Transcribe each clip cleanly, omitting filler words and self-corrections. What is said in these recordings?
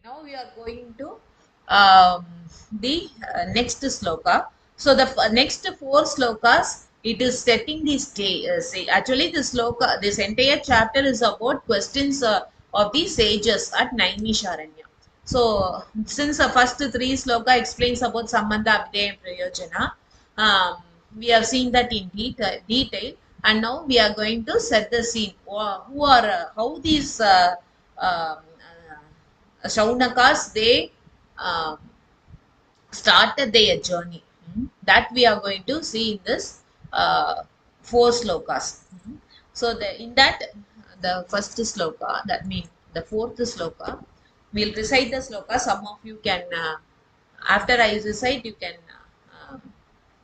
Now we are going to the next sloka. So the next four slokas, it is setting the stage. Actually, this sloka, this entire chapter is about questions of the sages at Naimisharanya. So since the first three sloka explains about Sambandha, Abhidheya, and Prayojana, we have seen that in detail, and now we are going to set the scene. Who are how these Shaunakas, they uh, started their journey. That we are going to see in this four slokas. So in that, the first sloka, that means the fourth sloka, we'll recite the sloka. Some of you can, after I recite,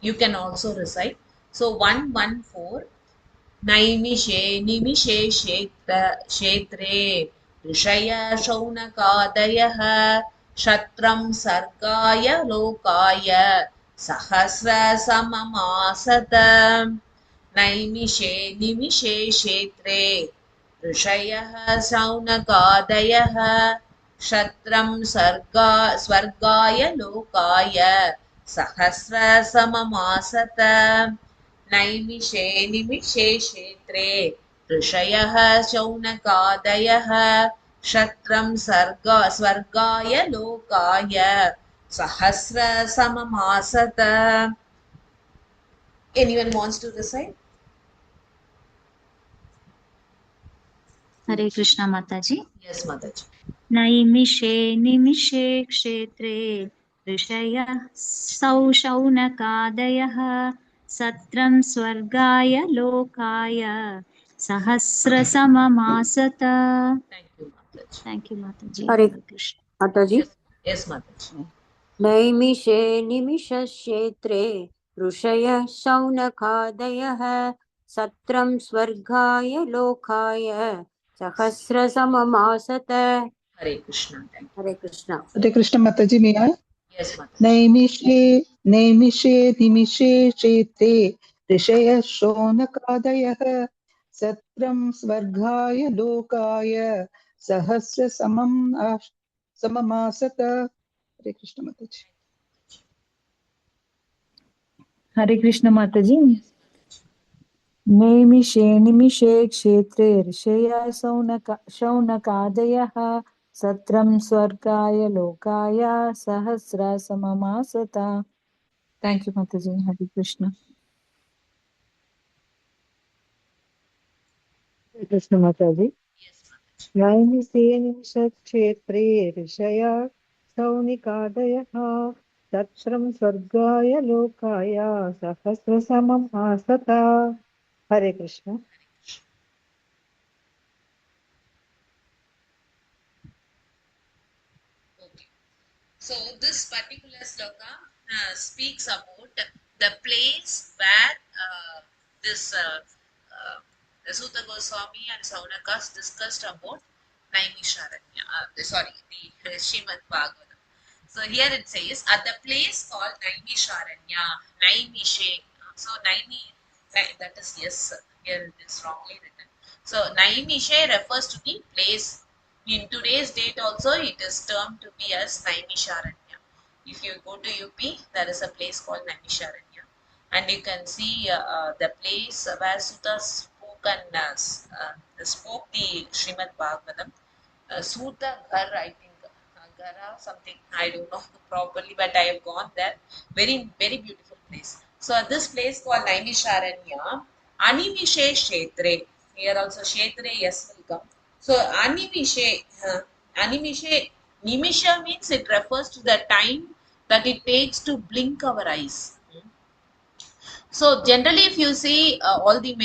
you can also recite. So 114. नैमिषे निमिषे क्षेत्रे ऋषय शौनकादयः क्षत्रं सर्गाय लोकाय सहस्रसममासत नैमिषे निमिषे क्षेत्रे ऋषयः शौनकादयः क्षत्रं स्वर्गाय लोकाय सहस्रसममासत नैमिषे निमिषे क्षेत्रे ऋषयः शौनकादयः क्षत्रं स्वर्गाय लोकाय सहस्रसममासत. Anyone wants to recite? Hare Krishna Mataji. Yes, Mataji. नैमिषे निमिषे क्षेत्रे ऋषयः शौनकादयः सत्रं स्वर्गाय लोकाय सहस्रसममासत. Thank Thank you, Mataji. you, Mataji. Hare Hare Krishna. Mataji. Yes, Mataji. नैमिषे निमिषक्षेत्रे ऋषयः शौनकादयः सत्रं स्वर्गाय लोकाय सहस्रसममासत. Hare Krishna. Thank you. Hare Krishna. Hare Krishna Mataji, may I? Yes, Mataji. नैमिषे निमिषे क्षेत्रे ऋषयः शौनकादयः सत्रं स्वर्गाय लोकाय सहस्रसममासत. हरे कृष्ण माताजी. हरे कृष्ण माताजी. नैमिषे निमिषे क्षेत्रे ऋषया शौनकादयः सत्रं स्वर्गाय लोकाय सहस्रसममासत. Thank you, Mataji. Hare Krishna. Hare Krishna Mataji. Yes, Mataji. नैमिषे निमिषक्षेत्रे ऋषया शौनिकादयः सत्रं स्वर्गाय लोकाय सहस्रसमम् आसत. हरे Krishna. Okay. So this particular sloka speaks about the place where this the Sutta Goswami and Saunakas discussed about Naimisharanya. The Srimad Bhagavatam. So here it says at the place called Naimisharanya, Naimishe. So that is yes. Here it is wrongly written. So Naimishe refers to the place. In today's date also it is termed to be as Naimisharanya. If you go to UP, there is a place called Naimisharanya. And you can see the place where Sutta spoke spoke the Srimad Bhagavatam. Sutta Ghar, I think, Gara something, I don't know properly, but I have gone there. Very, very beautiful place. So this place called Naimisharanya, Animishe Kshetre. Here also Kshetre, yes, will come. So Animishe, Nimisha means it refers to the time that it takes to blink our eyes. So generally, if you see all the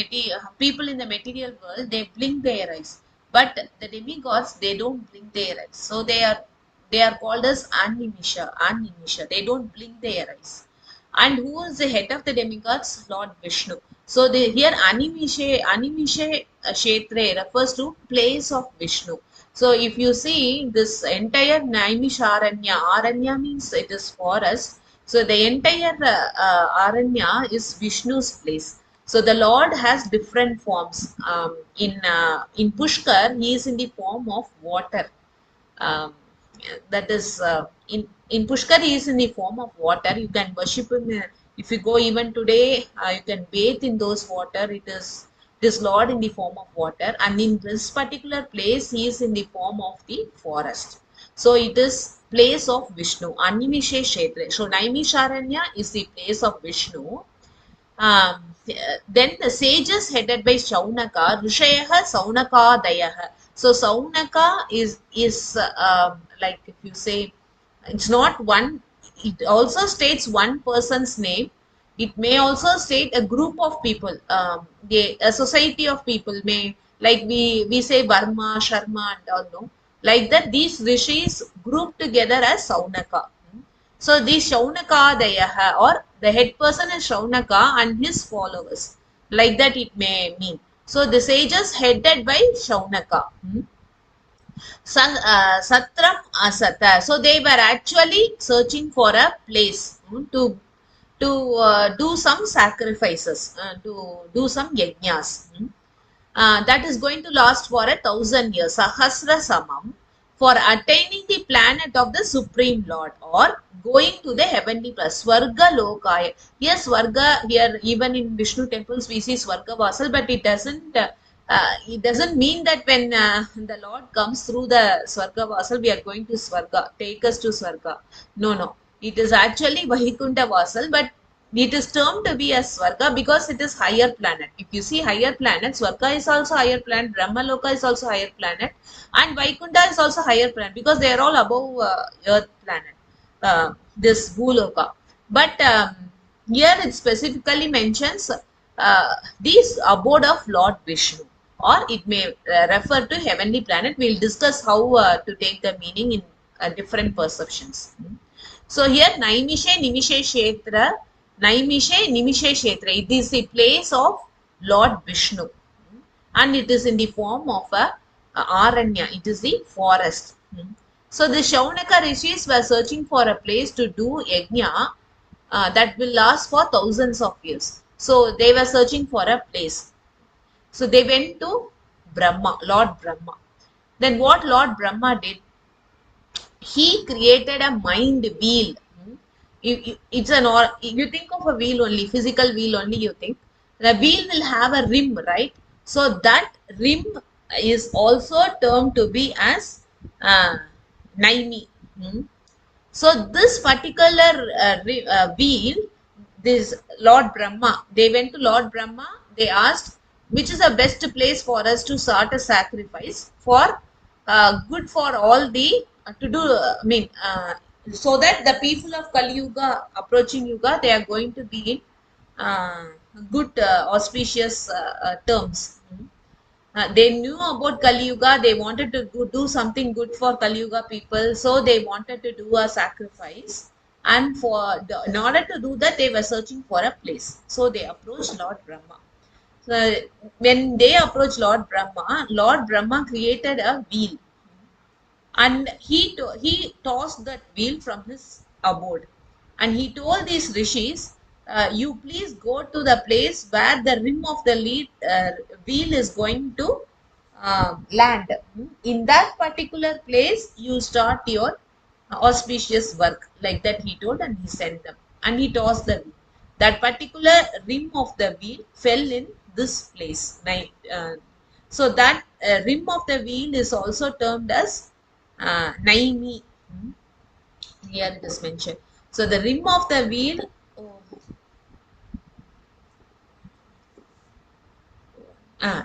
people in the material world, they blink their eyes, but the demigods, they don't blink their eyes. So they are called as animisha, animisha. They don't blink their eyes. And who is the head of the demigods? Lord Vishnu. So here animishe kshetre refers to place of Vishnu. So if you see this entire Naimisharanya, Aranya means it is forest. So the entire Aranya is Vishnu's place. So the Lord has different forms. In Pushkar, he is in the form of water. Um, that is in Pushkar, he is in the form of water. You can worship him. If you go even today, you can bathe in those water. It is Lord in the form of water, and in this particular place, he is in the form of the forest. So it is place of Vishnu. Animishe Kshetra. So Naimisharanya is the place of Vishnu. Then the sages headed by Shaunaka, Rishayaha Saunakadayaha. So Saunaka is like if you say it's not one. It also states one person's name. It may also state a group of people. A society of people may like we say Varma, Sharma, and all. No, like that. These rishis grouped together as Saunaka. So these Shaunakadayaha or the head person is Shaunaka and his followers. Like that it may mean. So the sages headed by Shaunaka. Satram Asata. So they were actually searching for a place to do some sacrifices, to do some yajnas. That is going to last for 1,000 years. Sahasra Samam, for attaining the planet of the Supreme Lord or going to the heavenly place. Swarga Lokaya. Yes, Swarga here, even in Vishnu temples, we see Swarga Vasal, but it doesn't mean that when the Lord comes through the Swarga Vasal, we are going to Swarga, take us to Swarga. No. It is actually Vahikunta Vasal, but it is termed to be as Swarga because it is higher planet. If you see higher planets, Swarga is also higher planet, Brahmaloka is also higher planet, and Vaikunta is also higher planet because they are all above Earth planet, this Bhuloka. But here it specifically mentions this abode of Lord Vishnu, or it may refer to heavenly planet. We'll discuss how to take the meaning in different perceptions. So here Naimishe Nimishe Kshetra. Naimishe Nimishe Kshetra. It is the place of Lord Vishnu. And it is in the form of a Aranya. It is the forest. So the Shaunaka rishis were searching for a place to do yajna that will last for thousands of years. So they were searching for a place. So they went to Brahma, Lord Brahma. Then what Lord Brahma did? He created a mind wheel. It's you think of a wheel only, physical wheel only. You think the wheel will have a rim, right? So that rim is also termed to be as Naimi. So this particular wheel, this Lord Brahma, they went to Lord Brahma. They asked, which is the best place for us to start a sacrifice for good for all the to do. So that the people of Kali Yuga, approaching Yuga, they are going to be in good auspicious terms. They knew about Kali Yuga. They wanted to do something good for Kali Yuga people, so they wanted to do a sacrifice. And in order to do that, they were searching for a place. So they approached Lord Brahma. So when they approached Lord Brahma created a wheel, and he tossed that wheel from his abode, and he told these rishis, you please go to the place where the rim of the wheel is going to land. In that particular place, you start your auspicious work. Like that he told, and he sent them. And he tossed the wheel. That particular rim of the wheel fell in this place. So that rim of the wheel is also termed as Naimi. Here it is mentioned. So the rim of the wheel,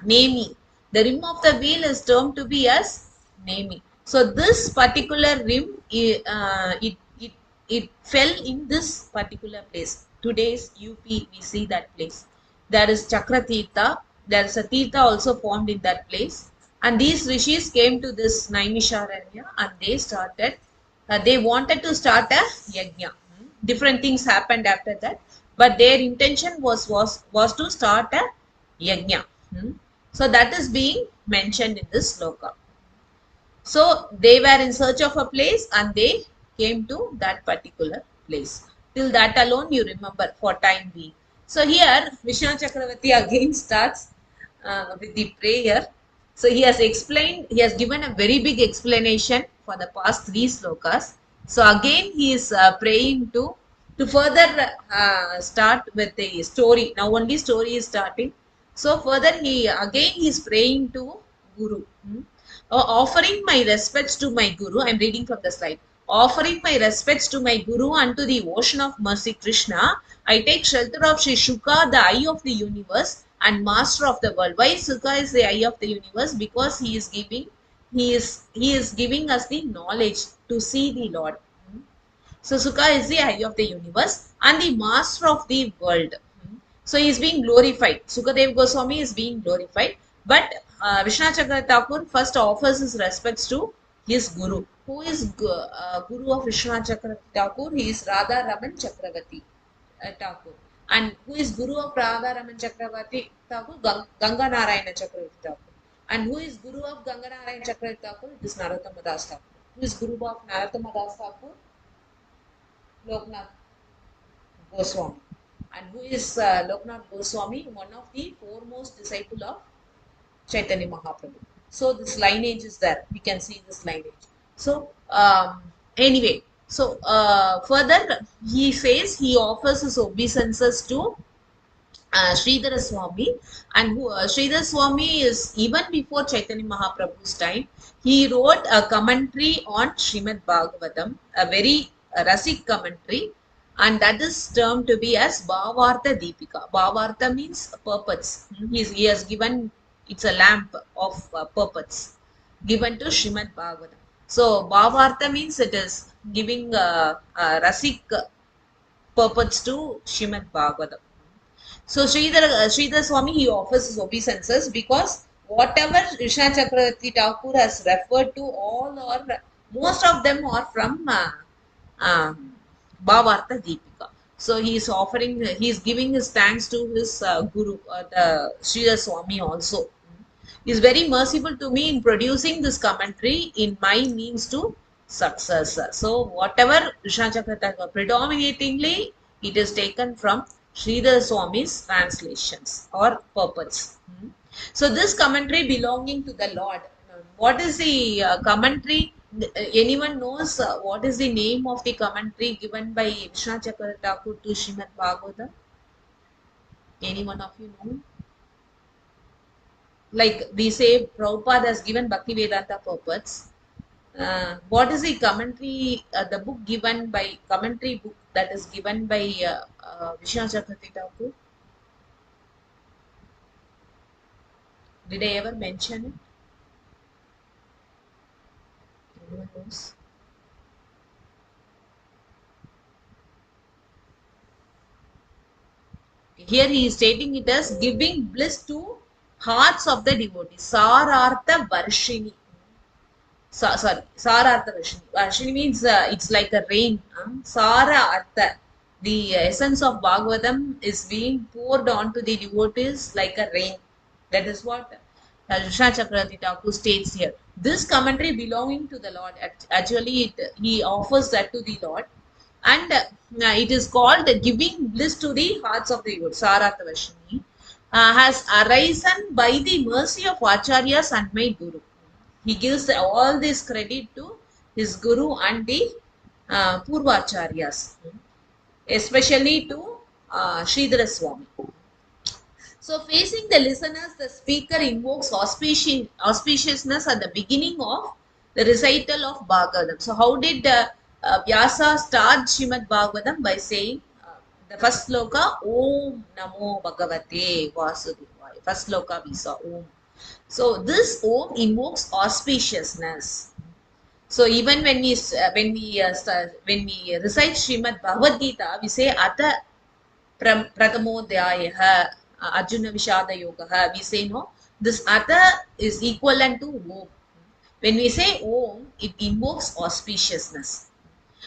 Nemi. The rim of the wheel is termed to be as Nemi. So this particular rim, it fell in this particular place. Today's UP, we see that place. There is Chakratirtha. There is a Tirtha also formed in that place. And these rishis came to this Naimisharanya and they started. They wanted to start a yajna. Different things happened after that, but their intention was to start a yajna. So that is being mentioned in this sloka. So they were in search of a place and they came to that particular place. Till that alone you remember for time being. So here Vishnu Chakravarti again starts with the prayer. So he has explained, he has given a very big explanation for the past 3 slokas. So again he is praying to further start with the story. Now only story is starting. So further he is praying to Guru. Offering my respects to my Guru. I am reading from the slide. Offering my respects to my Guru and to the ocean of mercy Krishna, I take shelter of Sri Shuka, the eye of the universe and master of the world. Why Sukha is the eye of the universe? Because he is giving us the knowledge to see the Lord. So Sukha is the eye of the universe and the master of the world. So he is being glorified. Sukadev Goswami is being glorified. But Vishwanath Chakravarti Thakur first offers his respects to his Guru. Who is Guru of Vishwanath Chakravarti Thakur? He is Radha Raman Chakravarti Thakur. And who is Guru of Radha Raman Chakravarti Thakur? Ganga Narayana Chakravarti Thakur. And who is Guru of Ganga Narayana Chakravarti Thakur? It is Narottama Das Thakur. Who is Guru of Narottama Das Thakur? Loknath Goswami. And who is Loknath Goswami? One of the foremost disciple of Chaitanya Mahaprabhu. So this lineage is there. We can see this lineage. So anyway, so further he says he offers his obeisances to Sridhara Swami, and Sridhara Swami is even before Chaitanya Mahaprabhu's time. He wrote a commentary on Srimad Bhagavatam, a very rasik commentary, and that is termed to be as Bhavartha Deepika. Bhavartha means purports. He has given, it's a lamp of purports given to Srimad Bhagavatam. So Bhavartha means it is giving rasik purports to Srimad Bhagavatam. So Sridhara Swami, he offers his obeisances because whatever Vishwanath Chakravarti Thakur has referred to, all or most of them are from Bhavartha Deepika. So he is offering, he is giving his thanks to his Guru, the Sridhara Swami also. He is very merciful to me in producing this commentary in my means to success. So whatever Vishwanath Chakravarti Thakur, predominantly it is taken from Sridhara Swami's translations or purports. So this commentary belonging to the Lord. What is the commentary? Anyone knows what is the name of the commentary given by Vishwanath Chakravarti Thakur to Srimad Bhagavatam? Any one of you know? Like we say, Prabhupada has given Bhaktivedanta purports. What is the commentary, the book given by, commentary book that is given by Vishwanath Chakravarti Thakur? Did I ever mention it? Anyone knows? Here he is stating it as giving bliss to hearts of the devotees. Sarartha Varshini. Sarartha Varshini. Varshini means it's like a rain. Sara Artha. The essence of Bhagavatam is being poured onto the devotees like a rain. That is what Vishwanath Chakravarti Thakur states here. This commentary belonging to the Lord, actually he offers that to the Lord, and it is called giving bliss to the hearts of the devotees. Sarartha Varshini has arisen by the mercy of Acharyas and my Guru. He gives all this credit to his Guru and the Purvacharyas, especially to Sridhara Swami. So facing the listeners, the speaker invokes auspiciousness at the beginning of the recital of Bhagavatam. So how did Vyasa start Srimad Bhagavatam? By saying the first sloka, Om Namo Bhagavate Vasudevaya. First sloka we saw Om. So this Om invokes auspiciousness. So even when we recite Srimad Bhagavad Gita, we say Ata Pratamodhyayaha Arjuna Vishada Yoga. We say no. This Ata is equivalent to Om. When we say Om, it invokes auspiciousness.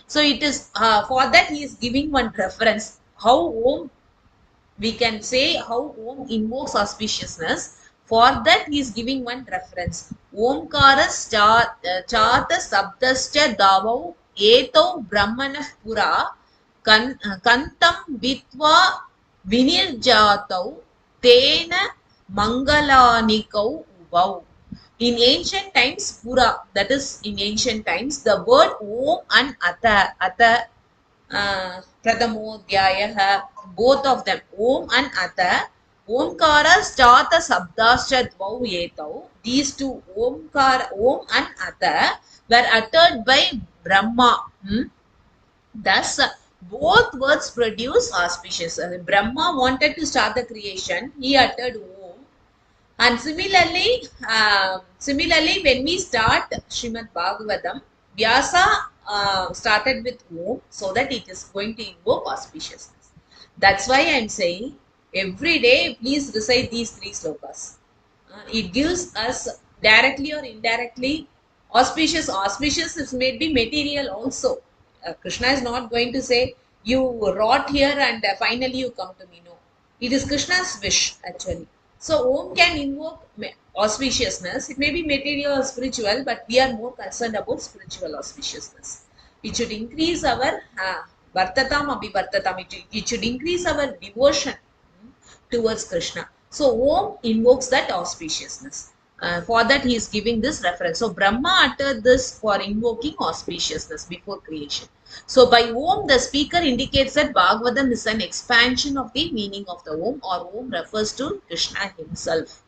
So it is for that he is giving one reference. How Om, we can say how Om invokes auspiciousness. For that he is giving one reference. Omkaras chata sabdascha davau etau brahmanah pura kantam vitva vinirjatau tena mangalanikau ubau. In ancient times, Pura, that is in ancient times, the word Om and Ata, Pradhamodhyayah, both of them, Om and Ata, Omkara Stata Sabdascha Dvau Etau, these two, Omkara, Om and Ata, were uttered by Brahma. Thus, both words produce auspicious. Brahma wanted to start the creation, he uttered Om. And similarly, when we start Srimad Bhagavatam, Vyasa started with Om so that it is going to invoke auspiciousness. That's why I am saying every day, please recite these 3 slokas. It gives us directly or indirectly auspicious. Auspicious is maybe material also. Krishna is not going to say, you rot here and finally you come to me. No. It is Krishna's wish actually. So Om can invoke auspiciousness. It may be material or spiritual, but we are more concerned about spiritual auspiciousness. It should increase our Vartatam Abhivartatam. It should increase our devotion towards Krishna. So Om invokes that auspiciousness. For that he is giving this reference. So Brahma uttered this for invoking auspiciousness before creation. So by Om, the speaker indicates that Bhagavatam is an expansion of the meaning of the Om, or Om refers to Krishna himself.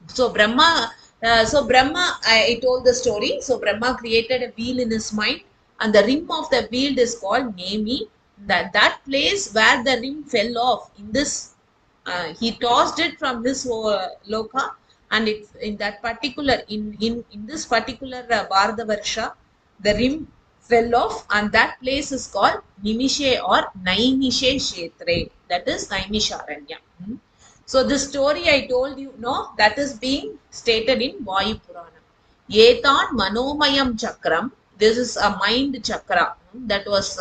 So Brahma, I told the story. So Brahma created a wheel in his mind, and the rim of the wheel is called Nemi. That place where the rim fell off, in this, he tossed it from his loka, and it, in that particular, in this particular Bharata Varsha, the rim fell off, and that place is called Nimishe or Naimishe Kshetre. That is Naimisharanya. So this story I told you, no, that is being stated in Vayu Purana. Etan Manomayam Chakram. This is a mind chakra. That was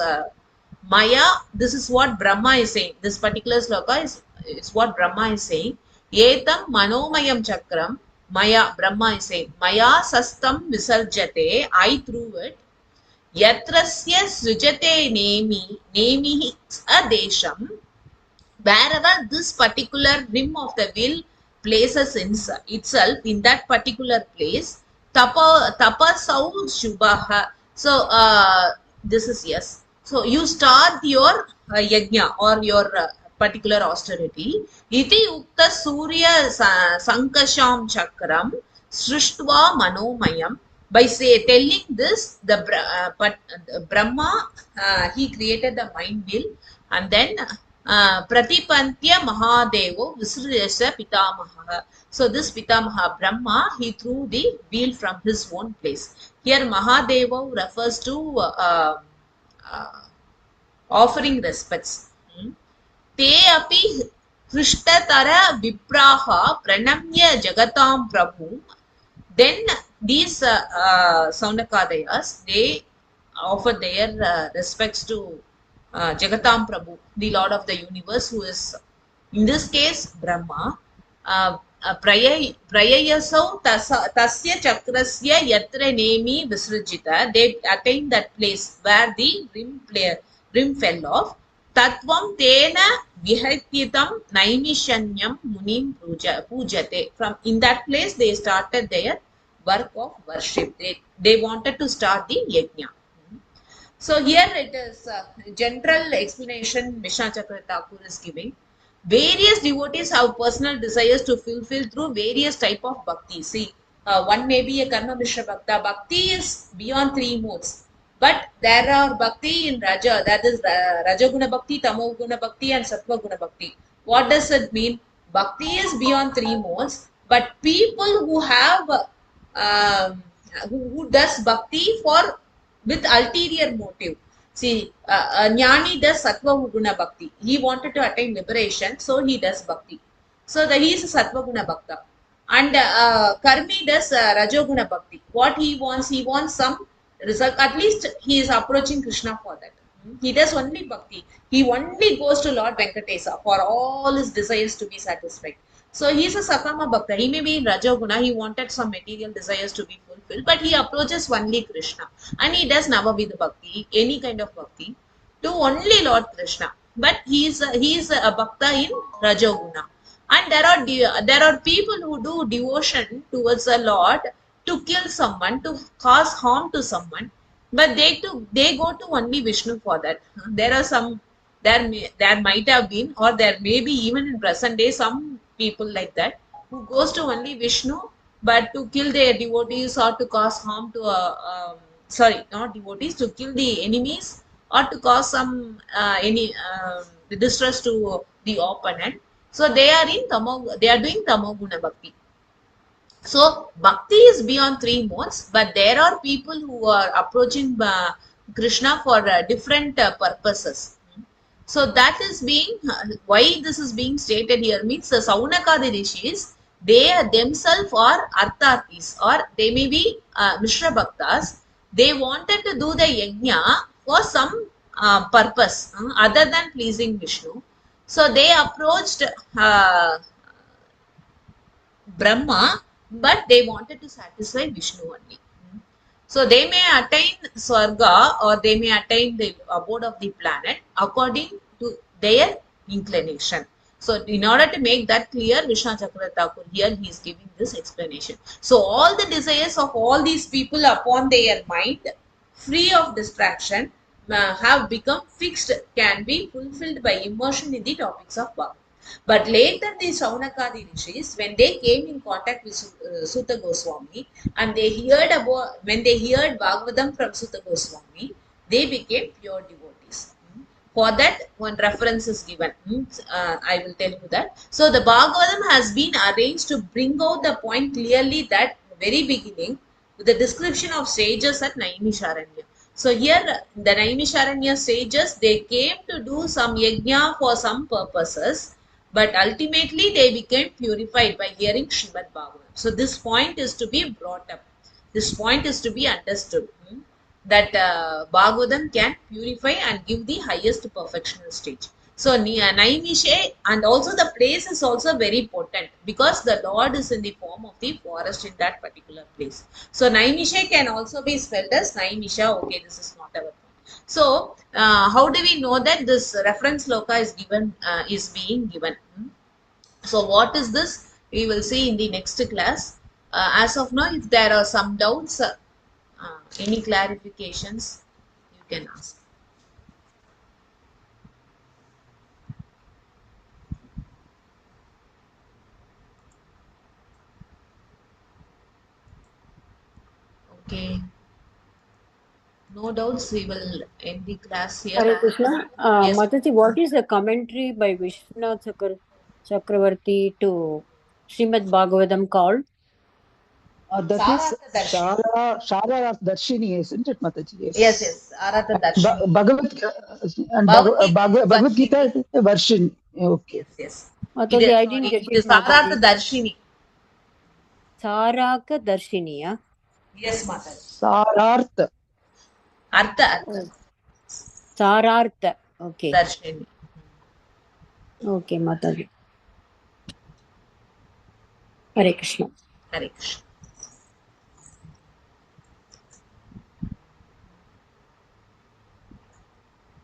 Maya. This is what Brahma is saying. This particular sloka is what Brahma is saying. Etam Manomayam Chakram. Maya, Brahma is saying. Maya Sastam Visarjate. I threw it. Yatrasya Sujate Nemi Adesham. Wherever this particular rim of the wheel places itself in that particular place, tapasau shubhaha. So this is yes. So you start your yajna or your particular austerity. Iti ukta surya sankasham chakram srishtva manomayam. By telling this, the Brahma, he created the mind wheel, and then Pratipantya Mahadevo Visrudesha Pitamaha. So this Pitamaha Brahma, he threw the wheel from his own place. Here Mahadeva refers to offering respects. Te api Krishtatara Vipraha Pranamya Jagatam Prabhu. Then these Saunakadayas, they offer their respects to Jagatam Prabhu, the Lord of the universe, who is, in this case, Brahma. Prayayasau tasya chakrasya yatra nemi visrujita. They attain that place where the rim fell off. Tatvam tena vihatyitam naimishanyam munim pujate. From in that place they started their work of worship. They wanted to start the yajna. So here it is general explanation Vishnu Chakra Thakur is giving. Various devotees have personal desires to fulfill through various type of bhakti. See, one may be a Karma Mishra Bhakta. Bhakti is beyond 3 modes. But there are bhakti in Raja, that is Rajaguna Bhakti, Tamoguna Bhakti and Sattvaguna Bhakti. What does it mean? Bhakti is beyond 3 modes, but people who have, who does bhakti with ulterior motive. See, Jnani does Sattvaguna Bhakti. He wanted to attain liberation, so he does bhakti. So he is a Sattvaguna Bhakta. And Karmi does Rajoguna Bhakti. What he wants some result. At least he is approaching Krishna for that. He does only bhakti. He only goes to Lord Venkatesa for all his desires to be satisfied. So he is a Sakama Bhakta. He may be in Rajoguna. He wanted some material desires to be fulfilled, but he approaches only Krishna. And he does Navavidha Bhakti, any kind of bhakti, to only Lord Krishna. But he is a Bhakta in Rajoguna. And there are people who do devotion towards the Lord to kill someone, to cause harm to someone, but they go to only Vishnu for that. There are some there might have been, or there may be even in present day some people like that who goes to only Vishnu, but to kill their devotees or to cause harm to sorry, not devotees, to kill the enemies or to cause some any distress to the opponent. So they are they are doing tamoguna bhakti. So bhakti is beyond three modes, but there are people who are approaching Krishna for different purposes. So that is being why this is being stated here means the Saunakadi rishis, they themselves are arthatis, or they may be Mishra Bhaktas. They wanted to do the yajna for some purpose other than pleasing Vishnu. So they approached Brahma, but they wanted to satisfy Vishnu only. So they may attain Swarga or they may attain the abode of the planet according to their inclination. So in order to make that clear, Vishnu Chakravarti Thakur here he is giving this explanation. So all the desires of all these people upon their mind, free of distraction, have become fixed, can be fulfilled by immersion in the topics of Bhagavad. But later the Saunakadi rishis, when they came in contact with Suta Goswami and they heard about, when they heard Bhagavatam from Suta Goswami, they became pure devotees. For that, one reference is given. I will tell you that. So the Bhagavatam has been arranged to bring out the point clearly that very beginning with the description of sages at Naimisharanya. So here the Naimisharanya sages, they came to do some yajna for some purposes, but ultimately they became purified by hearing Srimad Bhagavatam. So this point is to be brought up. This point is to be understood. That Bhagavatam can purify and give the highest perfectional stage. So Naimishe, and also the place is also very potent because the Lord is in the form of the forest in that particular place. So Naimishe can also be spelled as Naimisha. Okay, this is not our point. So how do we know that this reference loka is given, is being given? So what is this? We will see in the next class. As of now, if there are some doubts, any clarifications, you can ask. Okay. No doubts, we will end the class here. Hare Krishna. Yes. Mataji, what is the commentary by Vishwanath Chakravarti to Srimad Bhagavatam called? That is Sarartha Shara Darshini, isn't it, Mataji? Yes. Sarartha Darshini. Bhagavad Gita version. Okay. Yes. Mataji, I didn't get it is it. Sarartha Darshini. Saraka Darshini, yeah? Yes, Mataji. Sarartha. Artha. Sarartha. Okay. Darshini. Okay, Mataji. Hare Krishna. Hare Krishna.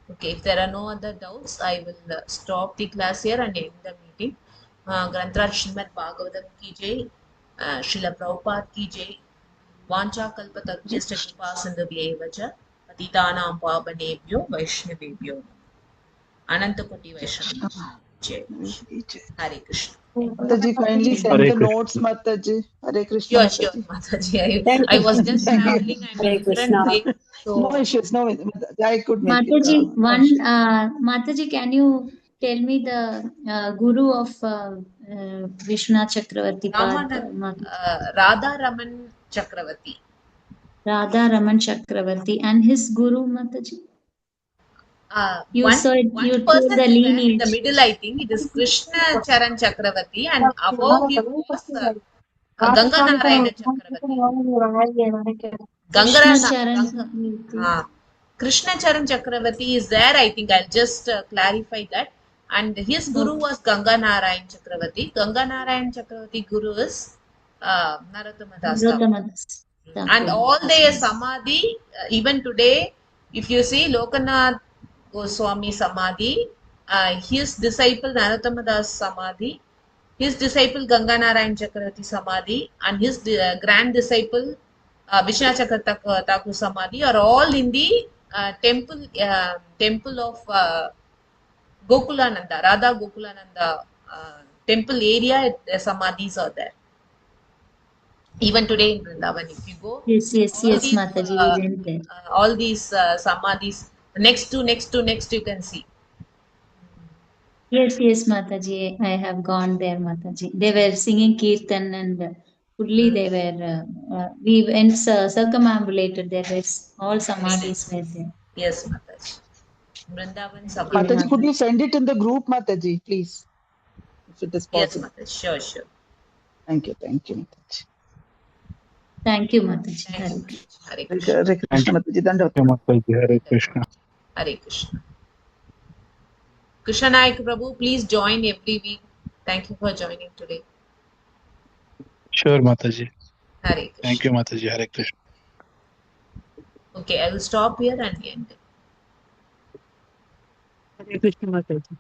Okay, if there are no other doubts, I will stop the class here and end the meeting. Granthra Srimad Bhagavatam ki jai, Srila Prabhupada ki jai, Vancha Kalpatarjyascha Kripa Sindhubhyev cha, Patitanam Pavanebhyo Vaishnavebhyo. Anantakoti Vaishnava. Jai. Hare Krishna. Mataji, kindly send Hare the Krishna. notes, Mataji. Hare Krishna. Sure, Mataji. Mataji. I was just traveling. I'm Hare in different Krishna. place. So No issues. No, I could make Mataji, it. No issues. Mataji, can you tell me the guru of Vishwanath Chakravarti Pad? Radha Raman Chakravarti. Radha Raman Chakravarti and his guru, Mataji? You One said you told person the is there in lineage. the middle, I think it is Krishna Charan Chakravarti, and above him was Ganga Narayana Chakravarti. Krishna Charan Chakravarti. Krishna Charan Chakravarti is there, I think. I'll just clarify that. And his guru was Ganga Narayan Chakravarti. Ganga Narayan Chakravarti guru is Narottama Das Thakur. Narottama Das Thakur. And all their samadhi, even today, if you see Lokanath Goswami Samadhi, his disciple Narottama Das Samadhi, his disciple Ganganarayan Chakravarti Samadhi and his grand disciple Vishnu Chakravarti Thakur Samadhi are all in the temple of Gokulananda, Radha Gokulananda temple area. The Samadhis are there. Even today in Vrindavan, if you go, Yes, all Mataji, we went there. all these Samadhis next to you can see. Yes, Mataji, I have gone there, Mataji. They were singing Kirtan and fully they were, we went circumambulated there. All Samadhis were there. Yes, Mataji. Vrindavan Thank Samadhi. you, Mataji, could Mataji. you send it in the group, Mataji, please? If it is Yes, possible. Mataji. Sure, sure. Thank you, Mataji. Thank you, Mataji. Thank you, Hari Mataji. Hare Krishna. Hare Krishna, Mataji, Dandavat. Mataji, Hare Krishna. Hare Krishna. Krishna Nayak Prabhu, please join every week. Thank you for joining today. Sure, Mataji. Hare Krishna. Thank you, Mataji. Hare Krishna. Okay, I will stop here and end. Hare Krishna Mataji.